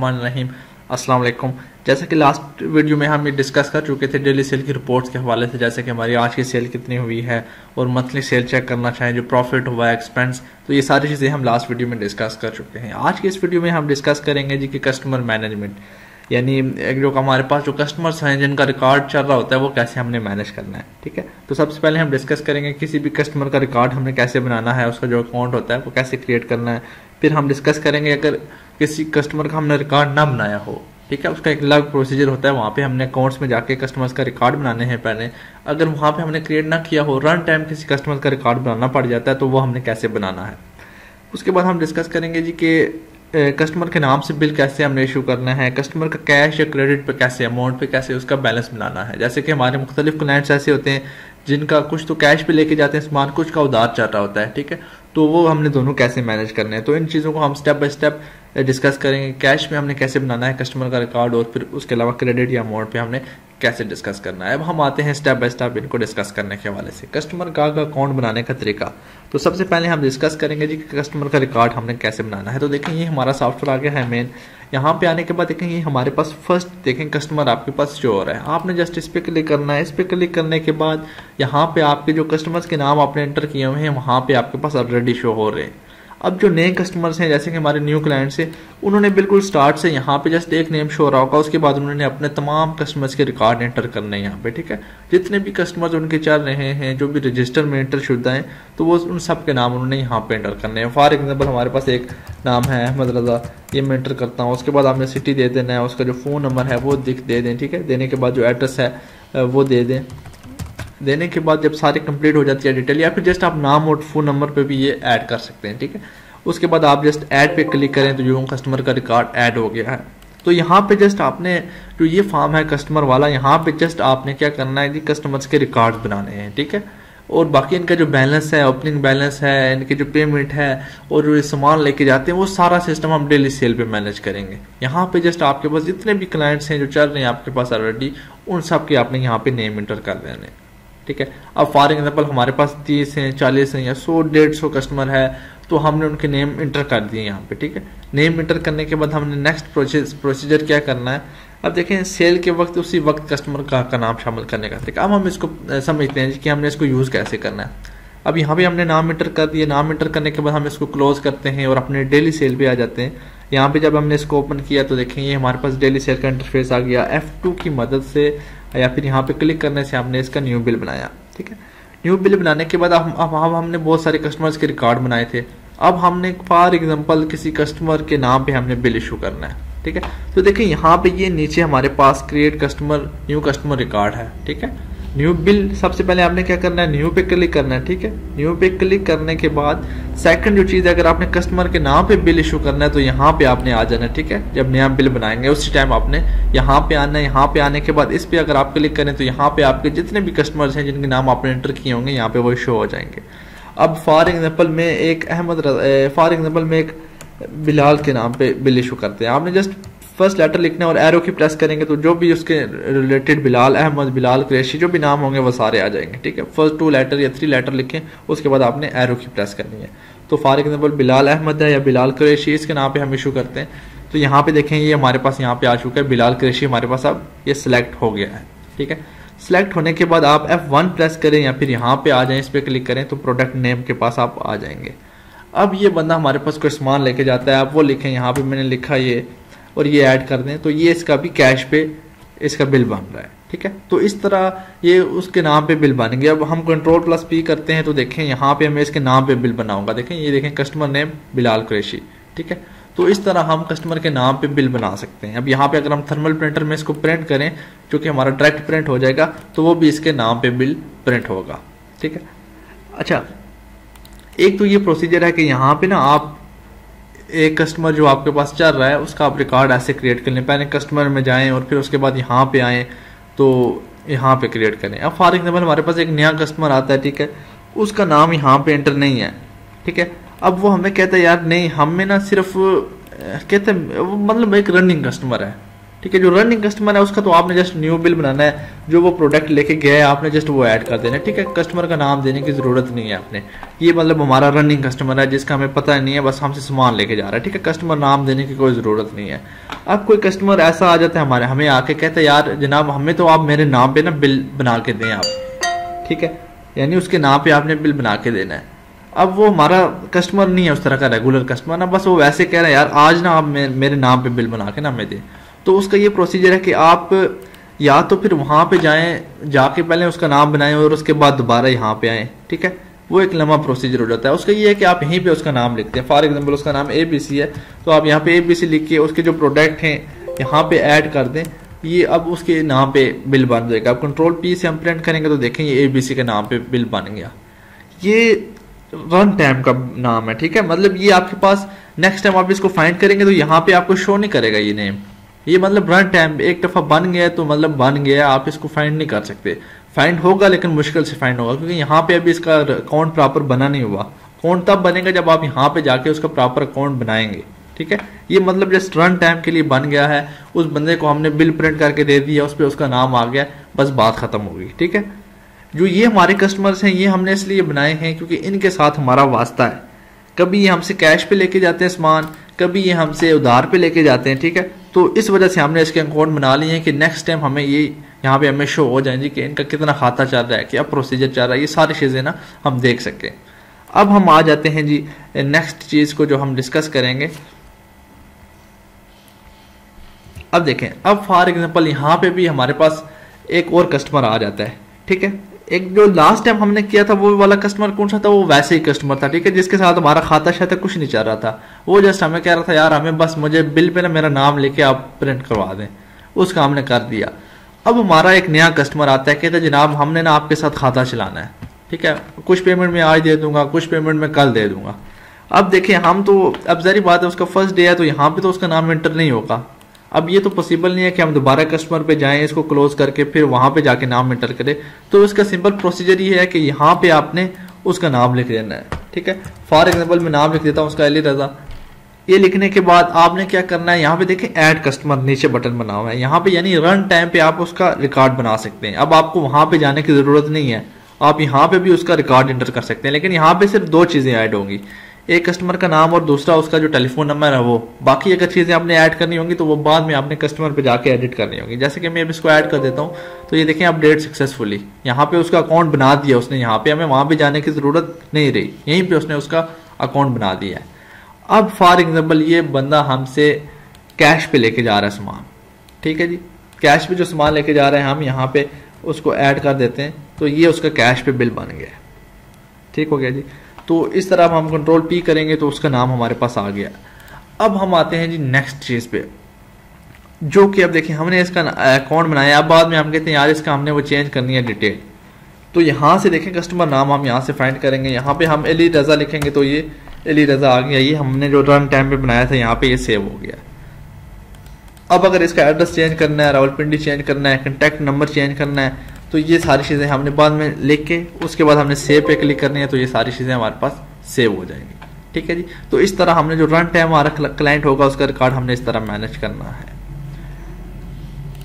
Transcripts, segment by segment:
रहीम। अस्सलाम वालेकुम। जैसा कि लास्ट वीडियो में हम ये डिस्कस कर चुके थे डेली सेल की रिपोर्ट्स के हवाले से, जैसे कि हमारी आज की सेल कितनी हुई है और मंथली सेल चेक करना चाहें, जो प्रॉफिट हुआ है, एक्सपेंस, तो ये सारी चीज़ें हम लास्ट वीडियो में डिस्कस कर चुके हैं। आज की इस वीडियो में हम डिस्कस करेंगे जी कि कस्टमर मैनेजमेंट, यानी जो हमारे पास जो कस्टमर्स हैं जिनका रिकॉर्ड चल रहा होता है वो कैसे हमने मैनेज करना है। ठीक है, तो सबसे पहले हम डिस्कस करेंगे किसी भी कस्टमर का रिकॉर्ड हमने कैसे बनाना है, उसका जो अकाउंट होता है वो कैसे क्रिएट करना है। फिर हम डिस्कस करेंगे अगर किसी कस्टमर का हमने रिकॉर्ड ना बनाया हो, ठीक है, उसका एक अलग प्रोसीजर होता है, वहाँ पे हमने अकाउंट्स में जाके कस्टमर्स का रिकॉर्ड बनाने हैं पहले। अगर वहाँ पे हमने क्रिएट ना किया हो, रन टाइम किसी कस्टमर का रिकॉर्ड बनाना पड़ जाता है, तो वो हमने कैसे बनाना है। उसके बाद हम डिस्कस करेंगे जी कि कस्टमर के नाम से बिल कैसे हमने इशू करना है, कस्टमर का कैश या क्रेडिट पे कैसे, अमाउंट पे कैसे उसका बैलेंस बनाना है। जैसे कि हमारे मुख्तलिफ क्लाइंट्स ऐसे होते हैं जिनका कुछ तो कैश पे लेके जाते हैं सामान, कुछ का उधार चल रहा होता है, ठीक है, तो वो हमने दोनों कैसे मैनेज करने हैं। तो इन चीज़ों को हम स्टेप बाय स्टेप डिस्कस करेंगे। कैश में हमने कैसे बनाना है कस्टमर का रिकॉर्ड, और फिर उसके अलावा क्रेडिट या अमाउंट पे हमने कैसे डिस्कस करना है। अब हम आते हैं स्टेप बाय स्टेप इनको डिस्कस करने के हवाले से। कस्टमर का अकाउंट बनाने का तरीका, तो सबसे पहले हम डिस्कस करेंगे जी कि कस्टमर का रिकॉर्ड हमने कैसे बनाना है। तो देखें ये हमारा सॉफ्टवेयर आ गया है मेन। यहाँ पे आने के बाद देखें ये हमारे पास फर्स्ट देखें कस्टमर आपके पास शो हो रहा है। आपने जस्ट इस पर क्लिक करना है। इस पर क्लिक करने के बाद यहाँ पे आपके जो कस्टमर्स के नाम आपने एंटर किए हुए हैं वहाँ पे आपके पास ऑलरेडी शो हो रहे हैं। अब जो नए कस्टमर्स हैं जैसे कि हमारे न्यू क्लाइंट्स हैं, उन्होंने बिल्कुल स्टार्ट से यहाँ पे जस्ट एक नेम शो रहा होगा, उसके बाद उन्होंने अपने तमाम कस्टमर्स के रिकॉर्ड एंटर करने हैं यहाँ पे। ठीक है, जितने भी कस्टमर्स उनके चल रहे हैं, जो भी रजिस्टर में एंटर शुदा हैं, तो वो उन सब के नाम उन्होंने यहाँ पे एंटर करने हैं। फॉर एग्जाम्पल हमारे पास एक नाम है अहमद रजा, ये मैं एंटर करता हूँ। उसके बाद आपने सिटी दे देना है, उसका जो फ़ोन नंबर है वो दे दें। ठीक है, देने के बाद जो एड्रेस है वो दे दें। देने के बाद जब सारी कंप्लीट हो जाती है डिटेल, या फिर जस्ट आप नाम और फ़ोन नंबर पे भी ये ऐड कर सकते हैं। ठीक है, उसके बाद आप जस्ट ऐड पे क्लिक करें तो जो कस्टमर का रिकॉर्ड ऐड हो गया है। तो यहाँ पे जस्ट आपने जो ये फॉर्म है कस्टमर वाला, यहाँ पे जस्ट आपने क्या करना है कि कस्टमर्स के रिकॉर्ड बनाने हैं। ठीक है, और बाकी इनका जो बैलेंस है, ओपनिंग बैलेंस है, इनकी जो पेमेंट है और जो सामान लेके जाते हैं, वो सारा सिस्टम हम डेली सेल पे मैनेज करेंगे। यहाँ पे जस्ट आपके पास जितने भी क्लाइंट्स हैं जो चल रहे हैं आपके पास ऑलरेडी, उन सब के आपने यहाँ पे नेम एंटर कर देने। ठीक है, अब फॉर एग्जाम्पल हमारे पास 30 हैं, 40 हैं या 100-150 कस्टमर है, तो हमने उनके नेम इंटर कर दिए यहाँ पे। ठीक है, नेम इंटर करने के बाद हमने नेक्स्ट प्रोसीजर क्या करना है। अब देखें सेल के वक्त उसी वक्त कस्टमर का नाम शामिल करने का तरीका। अब हम इसको समझते हैं कि हमने इसको यूज़ कैसे करना है। अब यहाँ पे हमने नाम इंटर कर दिया। नाम इंटर करने के बाद हम इसको क्लोज करते हैं और अपने डेली सेल पे आ जाते हैं। यहाँ पे जब हमने इसको ओपन किया तो देखें ये हमारे पास डेली सेल का इंटरफेस आ गया। F2 की मदद से या फिर यहाँ पे क्लिक करने से हमने इसका न्यू बिल बनाया। ठीक है, न्यू बिल बनाने के बाद अब हमने बहुत सारे कस्टमर्स के रिकॉर्ड बनाए थे। अब हमने फॉर एग्जांपल किसी कस्टमर के नाम पे हमने बिल इशू करना है। ठीक है, तो देखिए यहाँ पे ये नीचे हमारे पास create customer new customer record है। ठीक है, न्यू बिल सबसे पहले आपने क्या करना है, न्यू पे क्लिक करना है। ठीक है, न्यू पे क्लिक करने के बाद सेकंड जो चीज़ है, अगर आपने कस्टमर के नाम पे बिल इशू करना है तो यहाँ पे आपने आ जाना है। ठीक है, जब नया बिल बनाएंगे उसी टाइम आपने यहाँ पे आना है। यहाँ पे आने के बाद इस पे अगर आप क्लिक करें तो यहाँ पे आपके जितने भी कस्टमर्स हैं जिनके नाम आपने एंटर किए होंगे यहाँ पे वो शो हो जाएंगे। अब फॉर एग्जाम्पल में एक बिलाल के नाम पे बिल इशू करते हैं। आपने जस्ट फर्स्ट लेटर लिखना है और एरो की प्रेस करेंगे तो जो भी उसके रिलेटेड बिलाल, अहमद, बिलाल, कुरैशी जो भी नाम होंगे वो सारे आ जाएंगे। ठीक है, फर्स्ट 2 लेटर या 3 लेटर लिखें, उसके बाद आपने एरो की प्रेस करनी है। तो फॉर एग्जाम्पल बिलाल अहमद है या बिलाल कुरैशी, इसके नाम पे हम इशू करते हैं। तो यहाँ पे देखें ये हमारे पास यहाँ पे आ चुका है बिलाल कुरैशी, हमारे पास अब ये सिलेक्ट हो गया है। ठीक है, सिलेक्ट होने के बाद आप F1 प्रेस करें या फिर यहाँ पे आ जाएं, इस पर क्लिक करें तो प्रोडक्ट नेम के पास आप आ जाएंगे। अब ये बंदा हमारे पास कोई सामान लेके जाता है, आप वो लिखें, यहाँ पे मैंने लिखा ये और ये ऐड कर दें, तो ये इसका भी कैश पे इसका बिल बन रहा है। ठीक है, तो इस तरह ये उसके नाम पे बिल बन गया। अब हम Ctrl+P करते हैं तो देखें यहाँ पे मैं इसके नाम पे बिल बनाऊंगा। देखें ये देखें कस्टमर नेम बिलाल कुरैशी। ठीक है, तो इस तरह हम कस्टमर के नाम पे बिल बना सकते हैं। अब यहाँ पे अगर हम थर्मल प्रिंटर में इसको प्रिंट करें, जो कि हमारा डायरेक्ट प्रिंट हो जाएगा, तो वो भी इसके नाम पे बिल प्रिंट होगा। ठीक है, अच्छा एक तो ये प्रोसीजर है कि यहाँ पे ना आप एक कस्टमर जो आपके पास चल रहा है उसका आप रिकॉर्ड ऐसे क्रिएट कर लें। पहले कस्टमर में जाएं और फिर उसके बाद यहाँ पे आएँ तो यहाँ पे क्रिएट करें। अब फॉर एग्जाम्पल हमारे पास एक नया कस्टमर आता है, ठीक है, उसका नाम यहाँ पे एंटर नहीं है। ठीक है, अब वो हमें कहता है यार नहीं, हमें ना सिर्फ कहते मतलब एक रनिंग कस्टमर है, ठीक है। जो रनिंग कस्टमर है उसका तो आपने जस्ट न्यू बिल बनाना है, जो वो प्रोडक्ट लेके गया है आपने जस्ट वो ऐड कर देना है, ठीक है। कस्टमर का नाम देने की जरूरत नहीं है आपने। ये मतलब हमारा रनिंग कस्टमर है जिसका हमें पता नहीं है, बस हमसे सामान लेके जा रहा है, ठीक है। कस्टमर नाम देने की कोई जरूरत नहीं है। अब कोई कस्टमर ऐसा आ जाता है हमें आके कहता है यार जनाब हमें तो आप मेरे नाम पे ना बिल बना के दें आप, ठीक है, यानी उसके नाम पे आपने बिल बना के देना है। अब वो हमारा कस्टमर नहीं है उस तरह का रेगुलर कस्टमर ना, बस वो वैसे कह रहा है यार आज ना आप मेरे नाम पे बिल बना के ना हमें दें। तो उसका ये प्रोसीजर है कि आप या तो फिर वहां पे जाएं, जाके पहले उसका नाम बनाएं और उसके बाद दोबारा यहाँ पे आएं, ठीक है। वो एक लंबा प्रोसीजर हो जाता है। उसका ये है कि आप यहीं पे उसका नाम लिखते हैं। फॉर एग्जांपल उसका नाम ABC है, तो आप यहाँ पे ABC लिख के उसके जो प्रोडक्ट हैं यहाँ पे ऐड कर दें। ये अब उसके नाम पे बिल बन जाएगा। अब Ctrl+P से हम प्रिंट करेंगे तो देखें ये ABC के नाम पे बिल बन गया। ये रन टाइम का नाम है, ठीक है। मतलब ये आपके पास नेक्स्ट टाइम आप इसको फाइंड करेंगे तो यहाँ पे आपको शो नहीं करेगा ये नेम। ये मतलब रन टाइम एक दफा बन गया तो मतलब बन गया, आप इसको फाइंड नहीं कर सकते। फाइंड होगा लेकिन मुश्किल से फाइंड होगा, क्योंकि यहाँ पे अभी इसका अकाउंट प्रॉपर बना नहीं हुआ। अकाउंट तब बनेगा जब आप यहाँ पे जाके उसका प्रॉपर अकाउंट बनाएंगे, ठीक है। ये मतलब जस्ट रन टाइम के लिए बन गया है। उस बंदे को हमने बिल प्रिंट करके दे दिया, उस पर उसका नाम आ गया, बस बात खत्म होगी, ठीक है। जो ये हमारे कस्टमर्स हैं ये हमने इसलिए बनाए हैं क्योंकि इनके साथ हमारा वास्ता है। कभी ये हमसे कैश पे लेके जाते हैं सामान, कभी ये हमसे उधार पे लेके जाते हैं, ठीक है। तो इस वजह से हमने इसके अकाउंट बना लिए हैं कि नेक्स्ट टाइम हमें ये यहाँ पे हमें शो हो जाएंगे कि इनका कितना खाता चल रहा है, क्या प्रोसीजर चल रहा है, ये सारी चीज़ें ना हम देख सकें। अब हम आ जाते हैं जी नेक्स्ट चीज़ को जो हम डिस्कस करेंगे। अब देखें, अब फॉर एग्जांपल यहाँ पे भी हमारे पास एक और कस्टमर आ जाता है, ठीक है। एक जो लास्ट टाइम हमने किया था वो वाला कस्टमर कौन सा था, वो वैसे ही कस्टमर था, ठीक है, जिसके साथ हमारा खाता शाता कुछ नहीं चल रहा था। वो जस्ट हमें कह रहा था यार हमें बस मुझे बिल पे ना मेरा नाम लेके आप प्रिंट करवा दें, उसका हमने कर दिया। अब हमारा एक नया कस्टमर आता है, कहता है जनाब हमने ना आपके साथ खाता चलाना है, ठीक है, कुछ पेमेंट में आज दे दूंगा, कुछ पेमेंट में कल दे दूंगा। अब देखें हम तो अब जरी बात है उसका फर्स्ट डे है तो यहाँ पे तो उसका नाम एंटर नहीं होगा। अब ये तो पॉसिबल नहीं है कि हम दोबारा कस्टमर पे जाएं, इसको क्लोज करके फिर वहां पे जाके नाम एंटर करें। तो इसका सिंपल प्रोसीजर ये है कि यहाँ पे आपने उसका नाम लिख देना है, ठीक है। फॉर एग्जांपल मैं नाम लिख देता हूँ उसका अली रजा। ये लिखने के बाद आपने क्या करना है, यहाँ पे देखें ऐड कस्टमर नीचे बटन बना हुआ है, यहाँ पे यानी रन टाइम पे आप उसका रिकॉर्ड बना सकते हैं। अब आपको वहां पे जाने की जरूरत नहीं है, आप यहाँ पे भी उसका रिकॉर्ड एंटर कर सकते हैं। लेकिन यहाँ पे सिर्फ दो चीजें ऐड होंगी, एक कस्टमर का नाम और दूसरा उसका जो टेलीफोन नंबर है वो। बाकी अगर चीजें आपने ऐड करनी होंगी तो वो बाद में आपने कस्टमर पे जाके एडिट करनी होगी। जैसे कि मैं अब इसको ऐड कर देता हूँ तो ये देखें अपडेट सक्सेसफुली, यहाँ पे उसका अकाउंट बना दिया उसने, यहाँ पे हमें वहां पे जाने की जरूरत नहीं रही, यहीं पे उसने उसका अकाउंट बना दिया है। अब फॉर एग्जाम्पल ये बंदा हमसे कैश पे लेके जा रहा है सामान, ठीक है जी, कैश पे जो सामान लेके जा रहे हैं हम यहाँ पे उसको ऐड कर देते हैं तो ये उसका कैश पे बिल बन गया, ठीक हो गया जी। तो इस तरह हम Ctrl+P करेंगे तो उसका नाम हमारे पास आ गया। अब हम आते हैं जी नेक्स्ट चीज पे, जो कि अब देखिए हमने इसका अकाउंट बनाया। अब बाद में हम कहते हैं यार इसका हमने वो चेंज करनी है डिटेल, तो यहाँ से देखें कस्टमर नाम हम यहाँ से फाइंड करेंगे। यहाँ पे हम अली रजा लिखेंगे तो ये अली रजा आ गया। ये हमने जो रन टाइम पे बनाया था यहाँ पे ये सेव हो गया। अब अगर इसका एड्रेस चेंज करना है, रावलपिंडी चेंज करना है, कॉन्टैक्ट नंबर चेंज करना है, तो ये सारी चीज़ें हमने बाद में लिख के उसके बाद हमने सेव पे क्लिक करनी है तो ये सारी चीज़ें हमारे पास सेव हो जाएंगी, ठीक है जी। तो इस तरह हमने जो रन टाइम हमारा क्लाइंट होगा उसका रिकॉर्ड हमने इस तरह मैनेज करना है।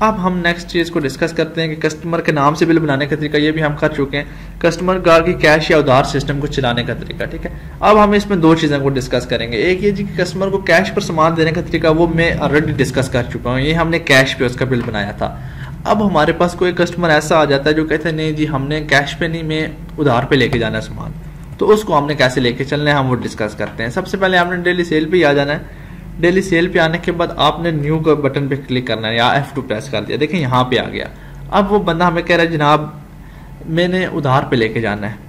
अब हम नेक्स्ट चीज़ को डिस्कस करते हैं कि कस्टमर के नाम से बिल बनाने का तरीका, ये भी हम कर चुके हैं। कस्टमर की कैश या उधार सिस्टम को चलाने का तरीका, ठीक है। अब हम इसमें दो चीज़ों को डिस्कस करेंगे। एक ये जी कि कस्टमर को कैश पर सामान देने का तरीका, वो मैं ऑलरेडी डिस्कस कर चुका हूँ, ये हमने कैश पे उसका बिल बनाया था। अब हमारे पास कोई कस्टमर ऐसा आ जाता है जो कहते हैं नहीं जी हमने कैश पे नहीं, मैं उधार पे लेके जाना है सामान, तो उसको हमने कैसे लेके चलना है हम वो डिस्कस करते हैं। सबसे पहले आपने डेली सेल पे आ जाना है। डेली सेल पे आने के बाद आपने न्यू का बटन पे क्लिक करना है या F2 प्रेस कर दिया, देखें यहाँ पे आ गया। अब वो बंदा हमें कह रहा है जनाब मैंने उधार पे लेके जाना है।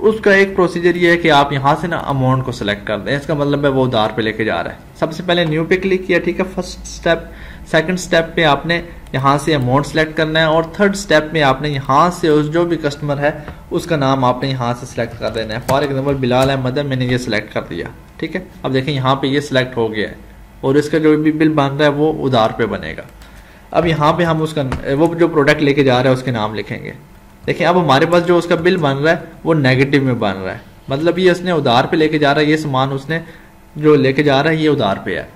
उसका एक प्रोसीजर ये है कि आप यहाँ से ना अमाउंट को सिलेक्ट कर दें, इसका मतलब है वो उधार पे लेके जा रहा है। सबसे पहले न्यू पे क्लिक किया, ठीक है, फर्स्ट स्टेप। सेकंड स्टेप पे आपने यहाँ से अमाउंट सेलेक्ट करना है और थर्ड स्टेप में आपने यहाँ से उस जो भी कस्टमर है उसका नाम आपने यहाँ से सिलेक्ट कर देना है। फॉर एग्जाम्पल बिलाल अहमद है, मैंने ये सिलेक्ट कर दिया, ठीक है। अब देखें यहाँ पे ये सिलेक्ट हो गया है और इसका जो भी बिल बन रहा है वो उधार पे बनेगा। अब यहाँ पे हम उसका वो जो प्रोडक्ट लेके जा रहा है उसके नाम लिखेंगे। देखिए अब हमारे पास जो उसका बिल बन रहा है वो नेगेटिव में बन रहा है, मतलब ये उसने उधार पे लेके जा रहा है, ये सामान उसने जो लेके जा रहा है ये उधार पे है,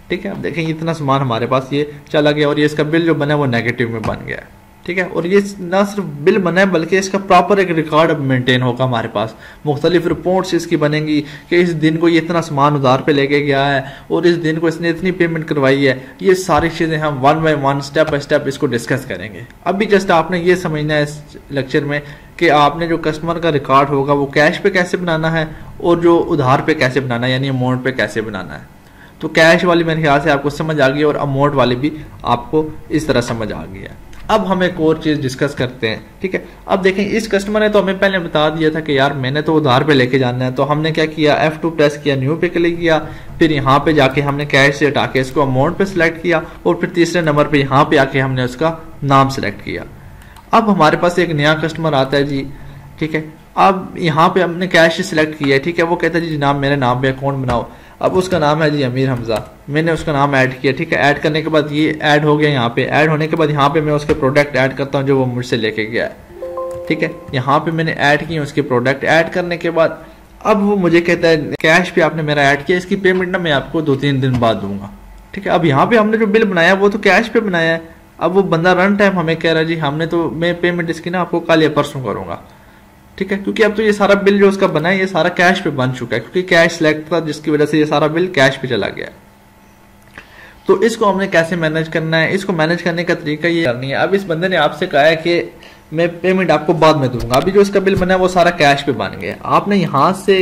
ठीक है। अब देखें इतना सामान हमारे पास ये चला गया और ये इसका बिल जो बना है वो नेगेटिव में बन गया है, ठीक है। और ये ना सिर्फ बिल बना है बल्कि इसका प्रॉपर एक रिकॉर्ड अब मेंटेन होगा हमारे पास, मुख्तलिफ रिपोर्ट्स इसकी बनेंगी कि इस दिन को ये इतना सामान उधार पे लेके गया है और इस दिन को इसने इतनी पेमेंट करवाई है। ये सारी चीज़ें हम one by one step by step इसको डिस्कस करेंगे। अभी जस्ट आपने ये समझना है इस लेक्चर में कि आपने जो कस्टमर का रिकॉर्ड होगा वो कैश पे कैसे बनाना है और जो उधार पे कैसे बनाना है, यानी अमाउंट पे कैसे बनाना है। तो कैश वाली मेरे ख्याल से आपको समझ आ गई और अमाउंट वाली भी आपको इस तरह समझ आ गई है। अब हम एक और चीज डिस्कस करते हैं, ठीक है। अब देखें इस कस्टमर ने तो हमें पहले बता दिया था कि यार मैंने तो उधार पे लेके जाना है, तो हमने क्या किया, F2 प्रेस किया, न्यू पे क्लिक किया, फिर यहाँ पे जाके हमने कैश से हटा के इसको अमाउंट पे सिलेक्ट किया और फिर तीसरे नंबर पे यहाँ पे आके हमने उसका नाम सिलेक्ट किया। अब हमारे पास एक नया कस्टमर आता है जी, ठीक है। अब यहाँ पे हमने कैश सिलेक्ट किया है, ठीक है। वो कहता है जी जनाब मेरे नाम पे अकाउंट बनाओ। अब उसका नाम है जी अमीर हमजा, मैंने उसका नाम ऐड किया, ठीक है। ऐड करने के बाद ये ऐड हो गया यहाँ पे। ऐड होने के बाद यहाँ पे मैं उसके प्रोडक्ट ऐड करता हूँ जो वो मुझसे लेके गया है, ठीक है। यहाँ पे मैंने ऐड किए उसके प्रोडक्ट। ऐड करने के बाद अब वो मुझे कहता है कैश पे आपने मेरा ऐड किया, इसकी पेमेंट ना मैं आपको 2-3 दिन बाद दूंगा, ठीक है। अब यहाँ पे हमने जो बिल बनाया वो तो कैश पे बनाया है। अब वो बंदा रन टाइम हमें कह रहा है जी हमने तो मैं पेमेंट इसकी ना आपको कल या परसों करूंगा, ठीक है। क्योंकि अब तो ये सारा बिल जो उसका बना है ये सारा कैश पे बन चुका है, क्योंकि कैश सिलेक्ट था जिसकी वजह से ये सारा बिल कैश पे चला गया। तो इसको हमने कैसे मैनेज करना है, इसको मैनेज करने का तरीका ये करनी है। अब इस बंदे ने आपसे कहा है कि मैं पेमेंट आपको बाद में दूंगा। अभी जो इसका बिल बना है वो सारा कैश पे बन गया। आपने यहाँ से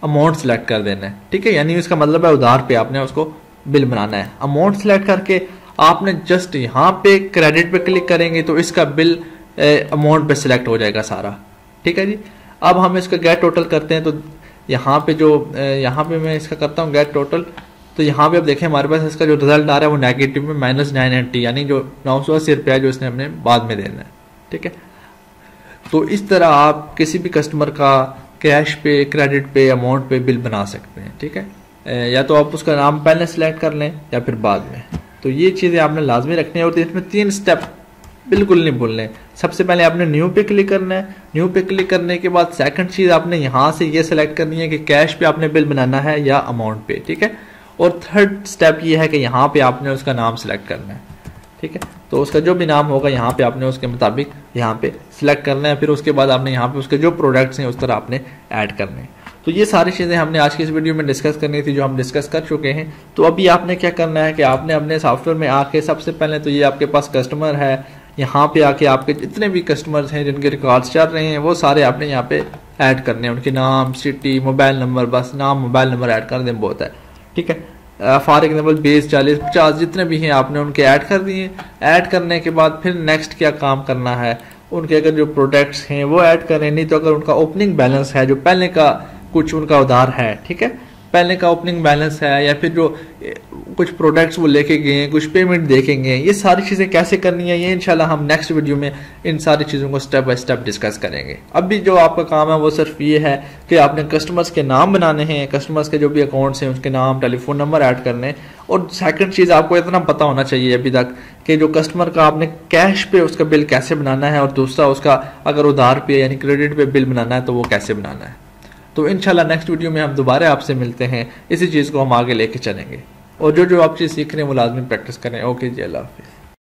अमाउंट सिलेक्ट कर देना है, ठीक है। यानी इसका मतलब है उधार पे आपने उसको बिल बनाना है। अमाउंट सिलेक्ट करके आपने जस्ट यहाँ पे क्रेडिट पे क्लिक करेंगे तो इसका बिल अमाउंट पे सिलेक्ट हो जाएगा सारा, ठीक है जी। अब हम इसका गेट टोटल करते हैं, तो यहाँ पे जो यहाँ पे मैं इसका करता हूँ गेट टोटल, तो यहाँ पे अब देखें हमारे पास इसका जो रिजल्ट आ रहा है वो नेगेटिव में -980, यानी जो 980 रुपया जो इसने हमने बाद में देना है, ठीक है। तो इस तरह आप किसी भी कस्टमर का कैश पे, क्रेडिट पे, अमाउंट पे बिल बना सकते हैं, ठीक है। या तो आप उसका नाम पहले सिलेक्ट कर लें या फिर बाद में। तो ये चीज़ें आपने लाजमी रखनी है और इसमें 3 स्टेप बिल्कुल नहीं भूलने। सबसे पहले आपने न्यू पे क्लिक करना है। न्यू पे क्लिक करने के बाद सेकंड चीज आपने यहाँ से ये सिलेक्ट करनी है कि कैश पे आपने बिल बनाना है या अमाउंट पे, ठीक है। और थर्ड स्टेप ये है कि यहाँ पे आपने उसका नाम सिलेक्ट करना है, ठीक है। तो उसका जो भी नाम होगा यहाँ पे आपने उसके मुताबिक यहाँ पे सिलेक्ट करना है। फिर उसके बाद आपने यहाँ पे उसके जो प्रोडक्ट्स हैं उस तरह आपने ऐड करने हैं। तो ये सारी चीज़ें हमने आज की इस वीडियो में डिस्कस करनी थी, जो हम डिस्कस कर चुके हैं। तो अभी आपने क्या करना है कि आपने अपने सॉफ्टवेयर में आके सबसे पहले तो ये आपके पास कस्टमर है, यहाँ पे आके आपके जितने भी कस्टमर्स हैं जिनके रिकॉर्ड्स चल रहे हैं वो सारे आपने यहाँ पे ऐड करने हैं। उनके नाम, सिटी, मोबाइल नंबर, बस नाम मोबाइल नंबर ऐड कर दें बहुत है, ठीक है। फॉर एग्जाम्पल 20, 40, 50 जितने भी हैं आपने उनके ऐड कर दिए। ऐड करने के बाद फिर नेक्स्ट क्या काम करना है, उनके अगर जो प्रोडक्ट्स हैं वो ऐड करें। नहीं तो अगर उनका ओपनिंग बैलेंस है, जो पहले का कुछ उनका उधार है, ठीक है, पहले का ओपनिंग बैलेंस है, या फिर जो कुछ प्रोडक्ट्स वो लेके गए हैं, कुछ पेमेंट देखेंगे, ये सारी चीज़ें कैसे करनी है ये इंशाल्लाह हम नेक्स्ट वीडियो में इन सारी चीज़ों को स्टेप बाय स्टेप डिस्कस करेंगे। अभी जो आपका काम है वो सिर्फ ये है कि आपने कस्टमर्स के नाम बनाने हैं, कस्टमर्स के जो भी अकाउंट्स हैं उसके नाम, टेलीफोन नंबर ऐड करने। और सेकंड चीज़ आपको इतना पता होना चाहिए अभी तक कि जो कस्टमर का आपने कैश पे उसका बिल कैसे बनाना है, और दूसरा उसका अगर उधार पे यानी क्रेडिट पे बिल बनाना है तो वो कैसे बनाना है। तो इंशाल्लाह नेक्स्ट वीडियो में हम दोबारा आपसे मिलते हैं, इसी चीज़ को हम आगे लेके चलेंगे। और जो आप चीज़ सीख रहे हैं वो लाजमी प्रैक्टिस करें। ओके जी, अल्लाह हाफिज़।